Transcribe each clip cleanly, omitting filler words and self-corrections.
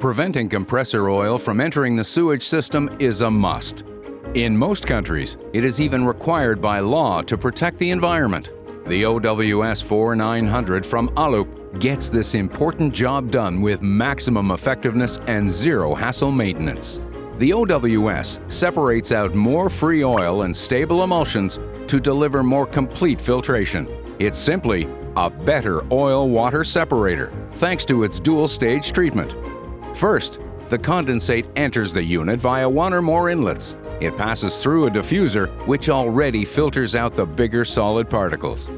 Preventing compressor oil from entering the sewage system is a must. In most countries, it is even required by law to protect the environment. The OWS 4900 from ALUP gets this important job done with maximum effectiveness and zero hassle maintenance. The OWS separates out more free oil and stable emulsions to deliver more complete filtration. It's simply a better oil-water separator, thanks to its dual-stage treatment. First, the condensate enters the unit via one or more inlets. It passes through a diffuser, which already filters out the bigger solid particles.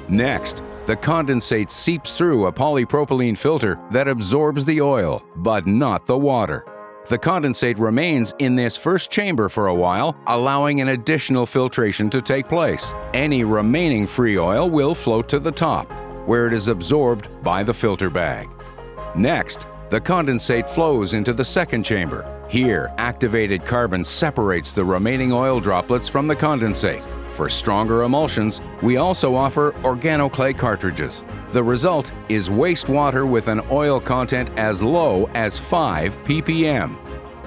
Next, the condensate seeps through a polypropylene filter that absorbs the oil, but not the water. The condensate remains in this first chamber for a while, allowing an additional filtration to take place. Any remaining free oil will float to the top, where it is absorbed by the filter bag. Next, the condensate flows into the second chamber. Here, activated carbon separates the remaining oil droplets from the condensate. For stronger emulsions, we also offer organoclay cartridges. The result is wastewater with an oil content as low as 5 ppm.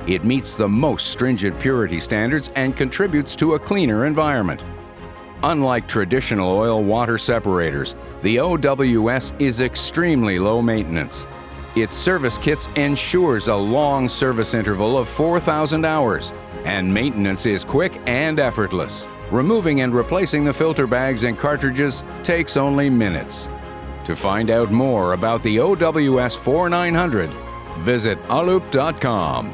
It meets the most stringent purity standards and contributes to a cleaner environment. Unlike traditional oil-water separators, the OWS is extremely low maintenance. Its service kits ensures a long service interval of 4,000 hours, and maintenance is quick and effortless. Removing and replacing the filter bags and cartridges takes only minutes. To find out more about the OWS 4900, visit alup.com.